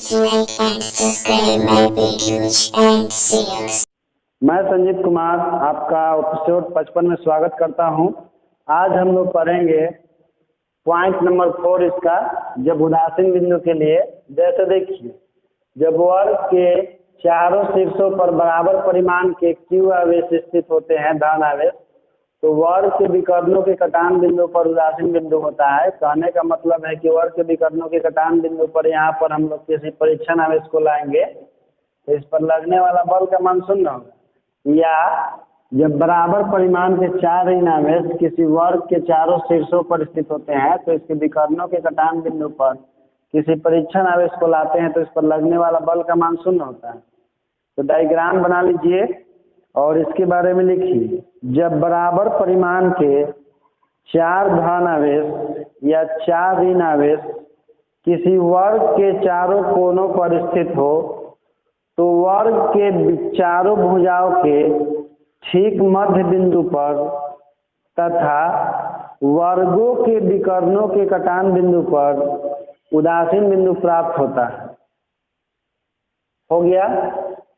to like and subscribe my videos and see us. मैं संजीव कुमार आपका episode 55 में स्वागत करता हूं। आज हम लोग पढ़ेंगे पॉइंट नंबर 4 इसका, जब उदासीन बिंदु के लिए। जैसे देखिए, जब वर्ग के चारों शीर्षों पर बराबर परिमाण के क्यू आवेश स्थित होते हैं, धन आवेश, तो वर्ग के विकर्णों के कटान बिंदु पर उदासीन बिंदु होता है। कहने का मतलब है कि वर्ग के विकर्णों के कटान बिंदु पर यहाँ पर हम लोग किसी परीक्षण आवेश को लाएंगे तो इस पर लगने वाला बल का मान शून्य होगा। या जब बराबर परिमाण के चार ऋण आवेश किसी वर्ग के चारों शीर्षों पर स्थित होते हैं तो इसके विकर्णों के कटान बिंदु पर किसी परीक्षण आवेश को लाते हैं तो इस पर लगने वाला बल का मान शून्य होता है। तो डायग्राम बना लीजिए और इसके बारे में लिखिए। जब बराबर परिमाण के चार धन आवेश या चार ऋण आवेश किसी वर्ग के चारों कोनों पर स्थित हो तो वर्ग के चारों भुजाओं के ठीक मध्य बिंदु पर तथा वर्गों के विकर्णों के कटान बिंदु पर उदासीन बिंदु प्राप्त होता है। हो गया।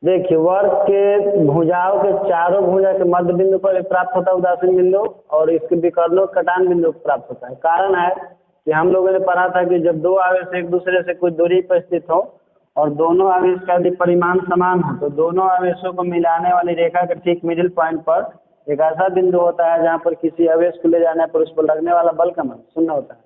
देखिए, वर्ग के भुजाओं के चारों भुजा के मध्य बिंदु पर प्राप्त होता है उदासीन बिंदु, और इसके विकर्णों के कटान बिंदु प्राप्त होता है। कारण है कि हम लोगों ने पढ़ा था कि जब दो आवेश एक दूसरे से कुछ दूरी पर स्थित हो और दोनों आवेश का यदि परिमाण समान हो तो दोनों आवेशों को मिलाने वाली रेखा के ठीक मिडिल पॉइंट पर एक ऐसा बिंदु होता है जहाँ पर किसी आवेश को ले जाने पर उस पर लगने वाला बल का मान शून्य होता है।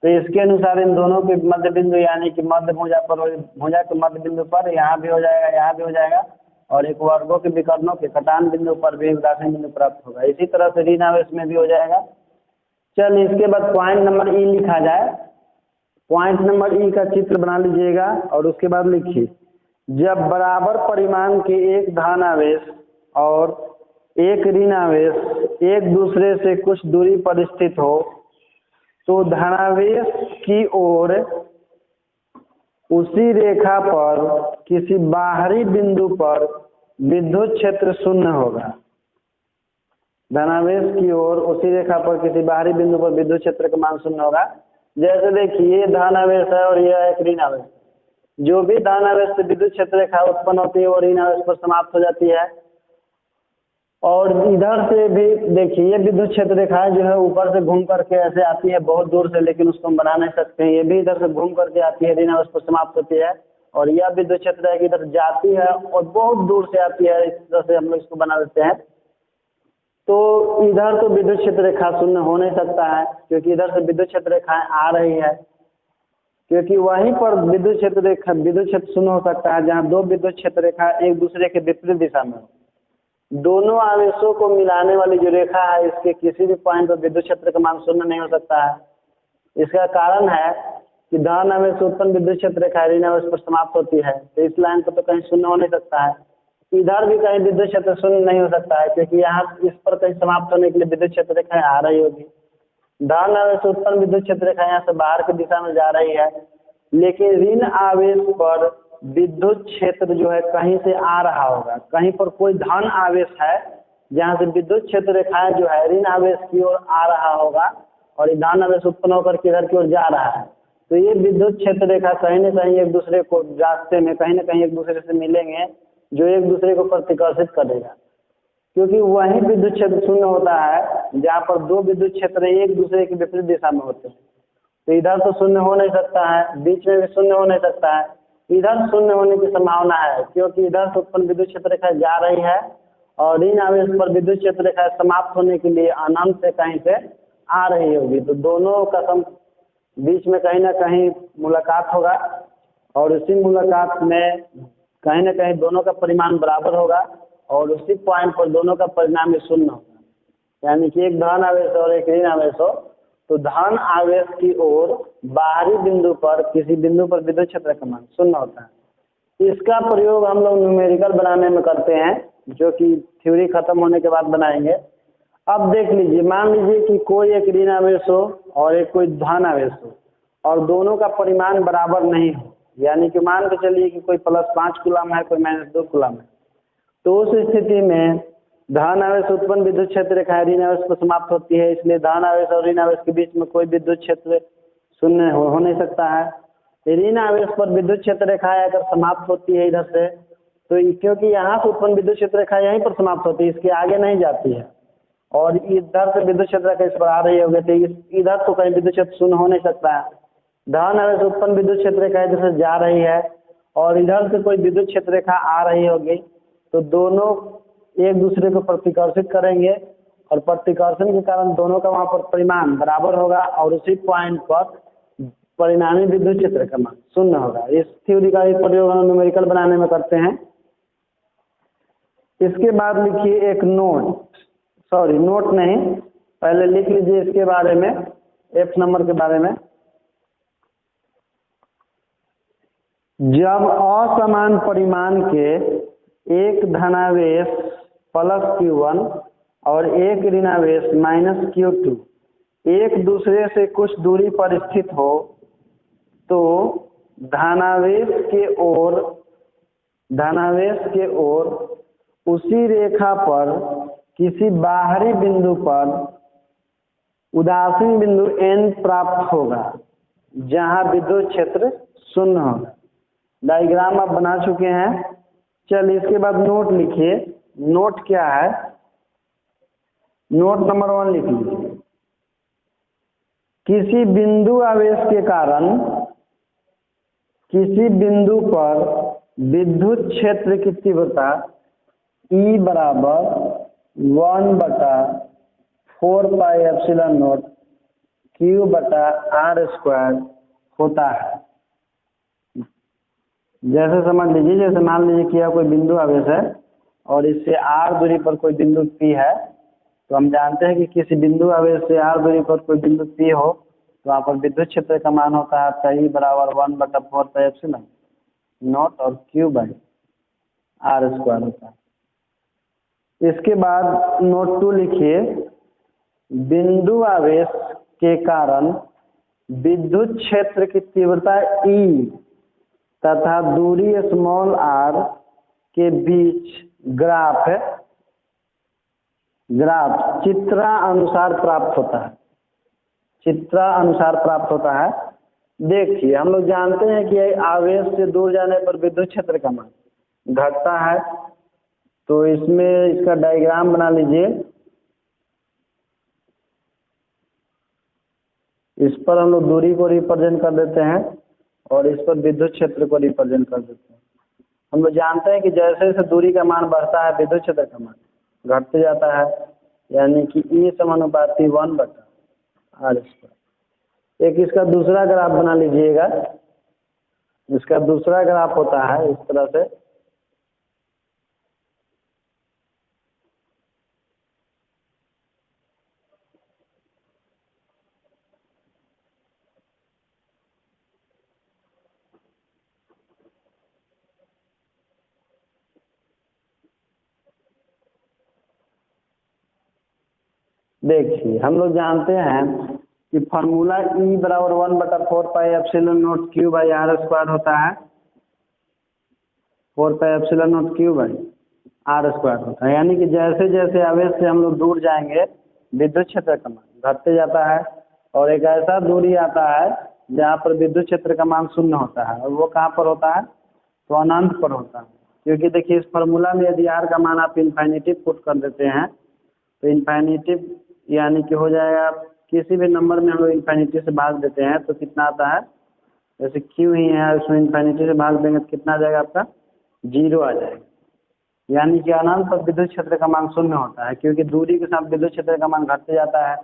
तो इसके अनुसार इन दोनों के मध्य बिंदु यानी कि मध्य भुजा पर, भुजा के मध्य बिंदु पर यहाँ भी हो जाएगा, यहाँ भी हो जाएगा, और एक वर्गों के विकर्णों के कटान बिंदु पर भी उदासीन बिंदु प्राप्त होगा। इसी तरह से ऋण आवेश में भी हो जाएगा। चलिए, इसके बाद पॉइंट नंबर ई लिखा जाए। पॉइंट नंबर ई का चित्र बना लीजिएगा और उसके बाद लिखिए, जब बराबर परिमाण के एक धन आवेश और एक ऋण आवेश एक दूसरे से कुछ दूरी पर स्थित हो तो धनावेश की ओर उसी रेखा पर किसी बाहरी बिंदु पर विद्युत क्षेत्र शून्य होगा। धनावेश की ओर उसी रेखा पर किसी बाहरी बिंदु पर विद्युत क्षेत्र का मान शून्य होगा। जैसे देखिए, ये धन आवेश है और यह एक ऋण आवेश। जो भी धन आवेश से विद्युत क्षेत्र रेखा उत्पन्न होती है वो ऋण आवेश पर समाप्त हो जाती है। और इधर से भी देखिए, ये विद्युत क्षेत्र रेखा जो है ऊपर से घूम करके ऐसे आती है बहुत दूर से, लेकिन उसको हम बना नहीं सकते हैं। ये भी इधर से घूम करके आती है, ऋण आवेश पर समाप्त होती है। और यह विद्युत क्षेत्र रेखा इधर जाती है और बहुत दूर से आती है। इस तरह से हम लोग इसको बना देते हैं। तो इधर तो विद्युत क्षेत्र रेखा शून्य हो नहीं सकता है क्योंकि इधर से विद्युत क्षेत्र रेखाएं आ रही है, क्योंकि वहीं पर विद्युत क्षेत्र शून्य हो सकता है जहाँ दो विद्युत क्षेत्र रेखा एक दूसरे के विपरीत दिशा में हो। दोनों आवेशों को मिलाने वाली जो रेखा है इसके किसी भी पॉइंट पर विद्युत क्षेत्र का मान शून्य नहीं हो सकता है। इसका कारण है कि धन आवेश से उत्पन्न विद्युत क्षेत्र रेखा ऋण आवेश पर समाप्त होती है, तो इस लाइन पर तो कहीं शून्य हो नहीं सकता है। इधर भी कहीं विद्युत क्षेत्र शून्य नहीं हो सकता है क्योंकि यहाँ इस पर कहीं समाप्त होने के लिए विद्युत क्षेत्र रेखाएं आ रही होगी। धन आवेश से उत्पन्न विद्युत क्षेत्र रेखा यहाँ से बाहर की दिशा में जा रही है, लेकिन ऋण आवेश पर विद्युत क्षेत्र जो है कहीं से आ रहा होगा। कहीं पर कोई धन आवेश है जहाँ से विद्युत क्षेत्र रेखाएं जो है ऋण आवेश की ओर आ रहा होगा और ये धन आवेश उत्पन्न होकर किधर की ओर जा रहा है। तो ये विद्युत क्षेत्र रेखा कहीं न कहीं एक दूसरे को रास्ते में कहीं न कहीं एक दूसरे से मिलेंगे, जो एक दूसरे को प्रतिकर्षित करेगा, क्योंकि वही विद्युत क्षेत्र शून्य होता है जहाँ पर दो विद्युत क्षेत्र एक दूसरे की विपरीत दिशा में होते हैं। तो इधर तो शून्य हो नहीं सकता है, बीच में भी शून्य हो नहीं सकता है। इधर शून्य होने की संभावना है क्योंकि इधर से उत्पन्न विद्युत क्षेत्र रेखा जा रही है और ऋण आवेश पर विद्युत क्षेत्र रेखा समाप्त होने के लिए अनंत से कहीं से आ रही होगी। तो दोनों का बीच में कहीं ना कहीं मुलाकात होगा और उसी मुलाकात में कहीं ना कहीं दोनों का परिमाण बराबर होगा और उसी पॉइंट पर दोनों का परिणाम शून्य होगा। यानी कि एक धन आवेश और एक ऋण आवेश हो तो धन आवेश की ओर बाहरी बिंदु पर किसी बिंदु पर विद्युत क्षेत्र का मान शून्य होता है। इसका प्रयोग हम लोग न्यूमेरिकल बनाने में करते हैं, जो कि थ्योरी खत्म होने के बाद बनाएंगे। अब देख लीजिए, मान लीजिए कि कोई एक ऋण आवेश हो और एक कोई धन आवेश हो और दोनों का परिमाण बराबर नहीं हो, यानी कि मान के चलिए कि कोई +5 कूलम है, कोई -2 कूलम है। तो उस स्थिति में धन आवेश उत्पन्न विद्युत क्षेत्र रेखा ऋण आवेश पर समाप्त होती है, इसलिए धन आवेश और ऋण आवेश के बीच में कोई विद्युत क्षेत्र शून्य हो नहीं सकता है। ऋण आवेश पर विद्युत क्षेत्र रेखा अगर समाप्त होती है इधर से, तो क्योंकि यहाँ से उत्पन्न विद्युत क्षेत्र रेखा यहीं पर समाप्त होती है, इसके आगे नहीं जाती है, और इधर से विद्युत क्षेत्र रेखा इस पर आ रही होगी, तो इधर तो कहीं विद्युत क्षेत्र शून्य हो नहीं सकता है। धन आवेश उत्पन्न विद्युत क्षेत्र रेखा इधर से जा रही है और इधर से कोई विद्युत क्षेत्र रेखा आ रही होगी, तो दोनों एक दूसरे को प्रतिकर्षित करेंगे और प्रतिकर्षण के कारण दोनों का वहाँ पर परिमाण बराबर होगा और उसी पॉइंट पर परिणामी विद्युत क्षेत्र का मान शून्य होगा। इस थ्योरी का एक प्रयोग हम न्यूमेरिकल बनाने में करते हैं। इसके बाद लिखिए एक नोट नहीं, पहले लिख लीजिए इसके बारे में, एफ नंबर के बारे में। जब असमान परिमाण के एक धनावेश प्लस Q1 और एक ऋणावेश माइनस Q2 एक दूसरे से कुछ दूरी पर स्थित हो, तो धनावेश के ओर उसी रेखा पर किसी बाहरी बिंदु पर उदासीन बिंदु n प्राप्त होगा जहां विद्युत क्षेत्र शून्य होगा। डायग्राम आप बना चुके हैं। चलिए इसके बाद नोट लिखिए। नोट क्या है? नोट नंबर 1 लिख लीजिए। किसी बिंदु आवेश के कारण किसी बिंदु पर विद्युत क्षेत्र की तीव्रता E बराबर 1/4πε0 Q/r² होता है। जैसे समझ लीजिए, जैसे मान लीजिए कि यह कोई बिंदु आवेश है और इससे r दूरी पर कोई बिंदु P है, तो हम जानते हैं कि किसी बिंदु आवेश से r दूरी पर कोई बिंदु P हो तो वहाँ पर विद्युत क्षेत्र का मान होता है आपका E बराबर 1/4πε0 और Q/r² होता है। इसके बाद नोट 2 लिखिए। बिंदु आवेश के कारण विद्युत क्षेत्र की तीव्रता E तथा दूरी स्मॉल r के बीच ग्राफ चित्रानुसार प्राप्त होता है। देखिए, हम लोग जानते हैं कि आवेश से दूर जाने पर विद्युत क्षेत्र का मान घटता है, तो इसमें इसका डायग्राम बना लीजिए। इस पर हम लोग दूरी को रिप्रेजेंट कर देते हैं और इस पर विद्युत क्षेत्र को रिप्रेजेंट कर देते हैं। हम लोग जानते हैं कि जैसे जैसे दूरी का मान बढ़ता है विद्युत क्षेत्र का मान घटते जाता है, यानी कि E समानुपाती 1/r²। एक इसका दूसरा ग्राफ बना लीजिएगा। इसका दूसरा ग्राफ होता है इस तरह से। देखिए, हम लोग जानते हैं कि फार्मूला E बराबर 1/4πε0 Q/r² होता है। 4πε0 Q/r² होता है, यानी कि जैसे जैसे आवेश से हम लोग दूर जाएंगे विद्युत क्षेत्र का मान घटते जाता है और एक ऐसा दूरी आता है जहाँ पर विद्युत क्षेत्र का मान शून्य होता है। और वो कहाँ पर होता है? तो अनंत पर होता है। क्योंकि देखिए, इस फार्मूला में यदि r का मान आप इन्फिनिटी पुट कर देते हैं तो इन्फिनिटी यानी कि हो जाएगा, किसी भी नंबर में हम लोग इन्फिनिटी से भाग देते हैं तो कितना आता है? जैसे Q ही है, उसमें इन्फिनिटी से भाग देंगे तो कितना आ जाएगा आपका? 0 आ जाएगा। यानी कि अनंत पर विद्युत क्षेत्र का मान शून्य होता है, क्योंकि दूरी के साथ विद्युत क्षेत्र का मान घटते जाता है।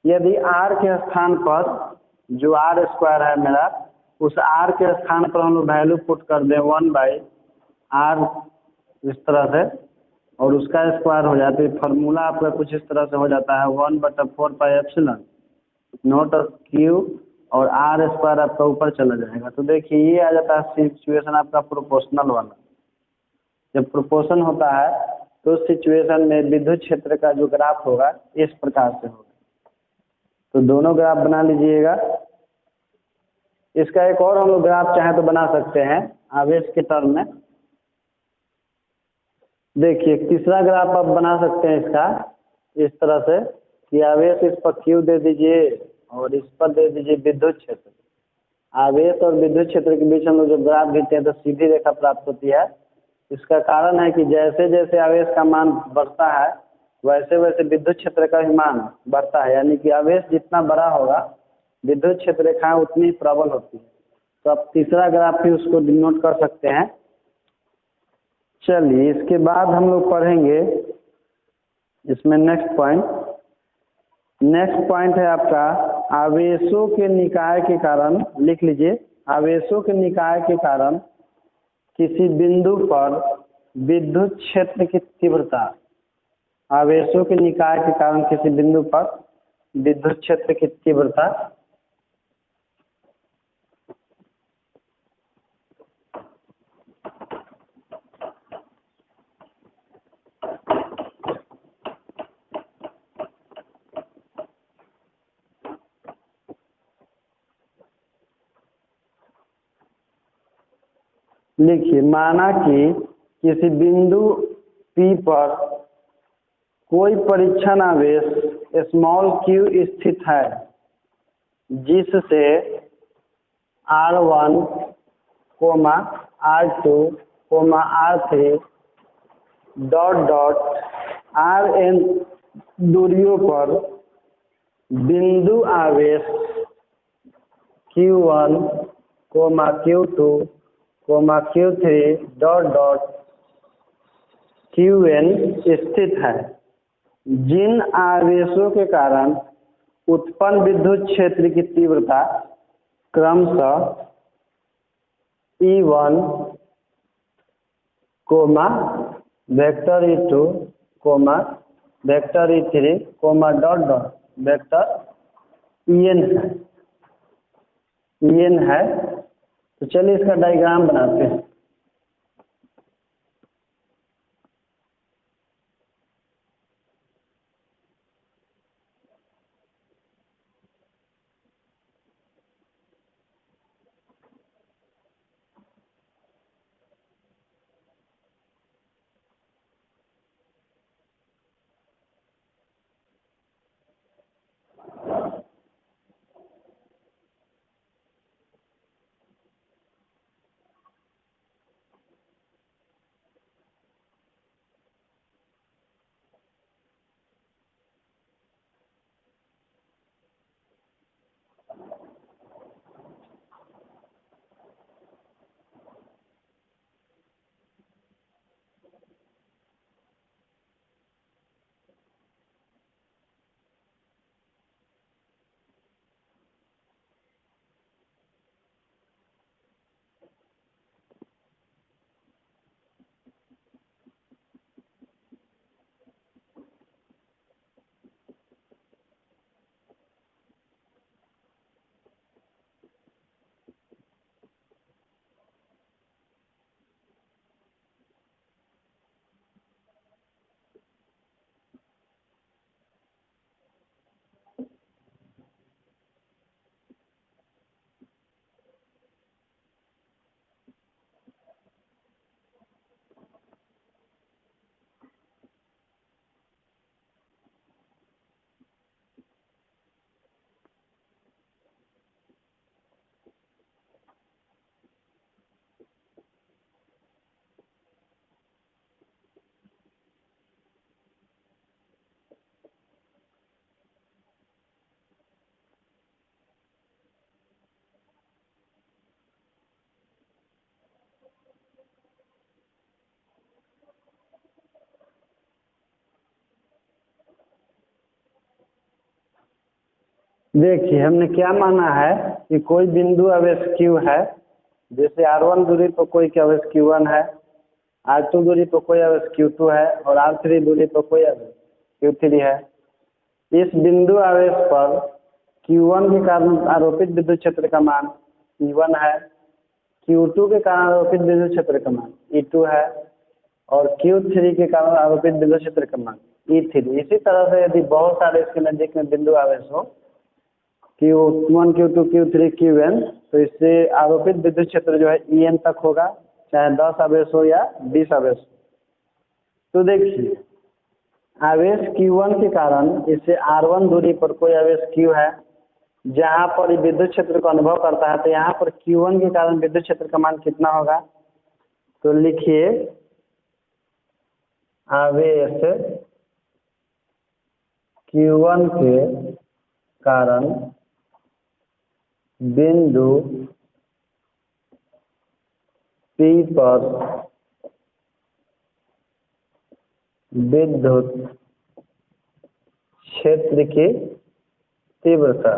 यदि r के स्थान पर जो r² है मेरा, उस r के स्थान पर हम लोग वैल्यू पुट कर दें 1/r इस तरह से और उसका स्क्वायर हो जाता है। फार्मूला आपका कुछ इस तरह से हो जाता है 1/4πε0 और Q और r² आपका ऊपर चला जाएगा। तो देखिए, ये आ जाता है सिचुएशन आपका प्रोपोर्शनल वाला। जब प्रोपोर्शन होता है तो उस सिचुएशन में विद्युत क्षेत्र का जो ग्राफ होगा इस प्रकार से होगा। तो दोनों ग्राफ बना लीजिएगा। इसका एक और हम लोग ग्राफ चाहे तो बना सकते हैं आवेश के टर्म में। देखिए, तीसरा ग्राफ आप बना सकते हैं इसका इस तरह से कि आवेश इस पर Q दे दीजिए और इस पर दे दीजिए विद्युत क्षेत्र। आवेश और विद्युत क्षेत्र के बीच हम लोग जब ग्राफ खींचते हैं तो सीधी रेखा प्राप्त होती है। इसका कारण है कि जैसे जैसे आवेश का मान बढ़ता है वैसे वैसे विद्युत क्षेत्र का भी मान बढ़ता है, यानी कि आवेश जितना बड़ा होगा विद्युत क्षेत्र रेखाएं उतनी प्रबल होती है। तो आप तीसरा ग्राफ भी उसको डिनोट कर सकते हैं। चलिए इसके बाद हम लोग पढ़ेंगे इसमें नेक्स्ट पॉइंट है आपका आवेशों के निकाय के कारण। लिख लीजिए, आवेशों के निकाय के कारण किसी बिंदु पर विद्युत क्षेत्र की तीव्रता। आवेशों के निकाय के कारण किसी बिंदु पर विद्युत क्षेत्र की तीव्रता लिखिए, माना कि किसी बिंदु P पर कोई परीक्षण आवेश स्मॉल q स्थित है जिससे R1, R2, R3 Rn दूरियों पर बिंदु आवेश Q1, Q2, Q3 Qn स्थित है। जिन आवेशों के कारण उत्पन्न विद्युत क्षेत्र की तीव्रता क्रमशः E1, vector E2, vector E3, vector En है। तो चलिए इसका डायग्राम बनाते हैं। देखिए, हमने क्या माना है कि कोई बिंदु आवेश Q है, जैसे R1 दूरी पर कोई आवेश Q1 है, R2 दूरी पर कोई आवेश Q2 है और R3 दूरी पर कोई आवेश Q3 है। इस बिंदु आवेश पर Q1 के कारण आरोपित विद्युत क्षेत्र का मान E1 है, Q2 के कारण आरोपित विद्युत क्षेत्र का मान E2 है और Q3 के कारण आरोपित विद्युत क्षेत्र का मान E3। इसी तरह से यदि बहुत सारे इसके नजदीक में बिंदु आवेश हो Q1, Q2, Q3, Qn, तो इससे आरोपित विद्युत क्षेत्र जो है En तक होगा, चाहे 10 आवेश हो या 20 आवेश हो। तो देखिए, आवेश Q1 के कारण इससे R1 दूरी पर कोई आवेश Q है, जहाँ पर विद्युत क्षेत्र को अनुभव करता है, तो यहाँ पर Q1 के कारण विद्युत क्षेत्र का मान कितना होगा? तो लिखिए आवेश Q1 के कारण बिंदु P पर विद्युत क्षेत्र की तीव्रता,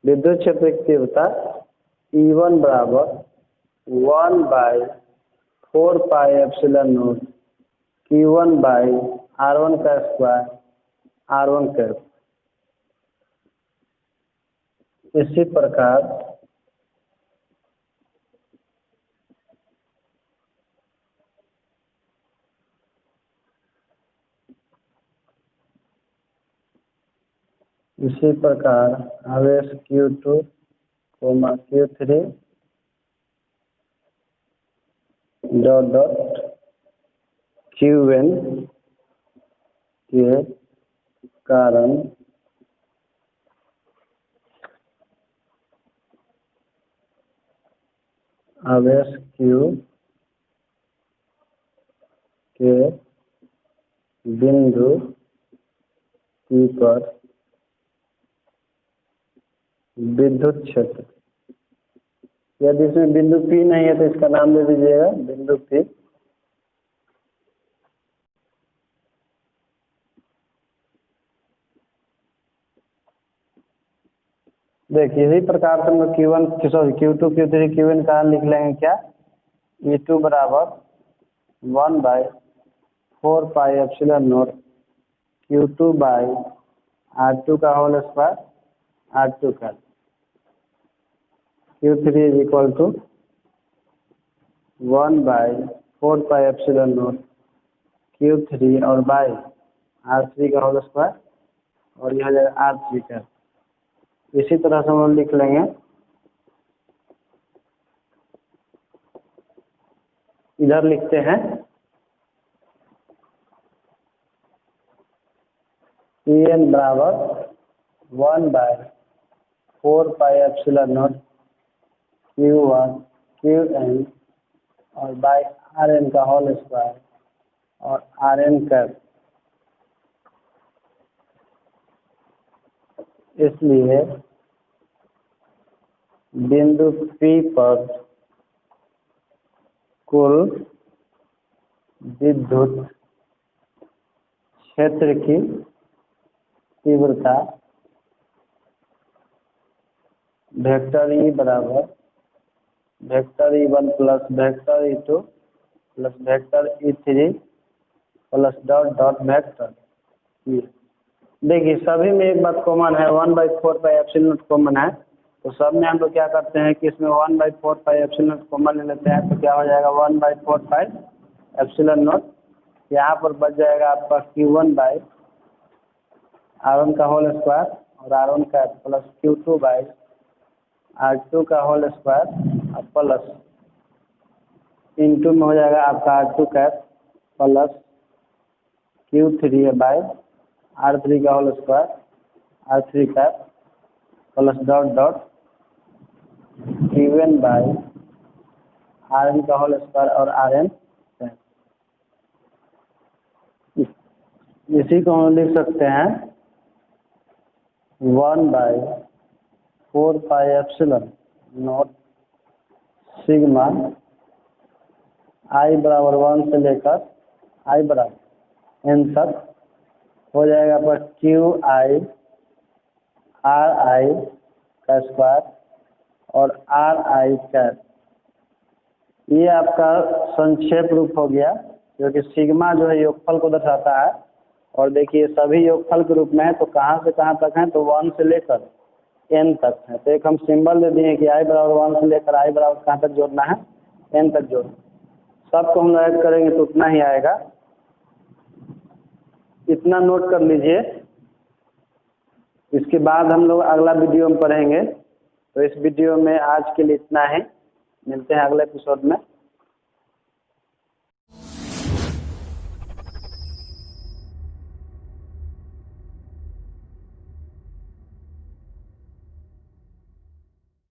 विद्युत क्षेत्र की तीव्रता E1 बराबर 1/4 pi epsilon not Q1 by R1 का स्क्वायर R1 कैप। इसी प्रकार आवेश Q2, Q3 डॉट Qn के कारण आवेश Q के बिंदु P पर विद्युत क्षेत्र, यदि इसमें बिंदु P नहीं है तो इसका नाम दे दीजिएगा बिंदु P। देखिए इसी प्रकार से हम लोग Q2, Q3, Qn का लिख लेंगे क्या? E2 बराबर 1/4 pi epsilon not Q2 by R2 का होल स्क्वायर R2 का। Q3 is equal to 1/4 pi epsilon naught Q3 और बाई R3 का होल स्क्वायर और यह हो जाएगा R3 का। इसी तरह से हम लिख लेंगे, इधर लिखते हैं Pn बराबर 1/4 pi epsilon not Q1 Qn और बाई Rn का होल स्क्वायर और Rn कैप। इसलिए बिंदु P पर कुल विद्युत क्षेत्र की तीव्रता वेक्टर E बराबर vector E1 plus vector E2 plus vector E3 plus dot vector E। देखिए सभी में एक बात कॉमन है, 1/4 पाई एप्सिलॉन नॉट कॉमन है, तो सब में हम लोग क्या करते हैं कि इसमें 1/4 पाई एप्सिलॉन नॉट कॉमन ले लेते हैं, तो क्या हो जाएगा 1/4 पाई एप्सिलॉन नॉट। यहाँ पर बच जाएगा आपका Q1 बाई R1 का होल स्क्वायर और R1 का प्लस Q2 बाई R2 का होल स्क्वायर और प्लस इनटू में हो जाएगा आपका R2 cap plus Q3 by R3 का whole square R3 cap plus dot Qn by Rn का होल स्क्वायर और Rn कैप। इसी को हम लिख सकते हैं 1/4 pi epsilon naught sigma I बराबर 1 से लेकर I बराबर n तक हो जाएगा पर QI RI का स्क्वायर और RI कैप। ये आपका संक्षेप रूप हो गया, क्योंकि सिग्मा जो है योगफल को दर्शाता है, और देखिए सभी योगफल के रूप में है, तो कहाँ से कहाँ तक है, तो 1 से लेकर n तक है। तो एक हम सिंबल दे दिए कि I बराबर 1 से लेकर I बराबर कहाँ तक जोड़ना है, n तक जोड़ना। सबको हम ऐड करेंगे तो उतना ही आएगा, इतना नोट कर लीजिए। इसके बाद हम लोग अगला वीडियो में पढ़ेंगे। तो इस वीडियो में आज के लिए इतना ही, मिलते हैं अगले एपिसोड में।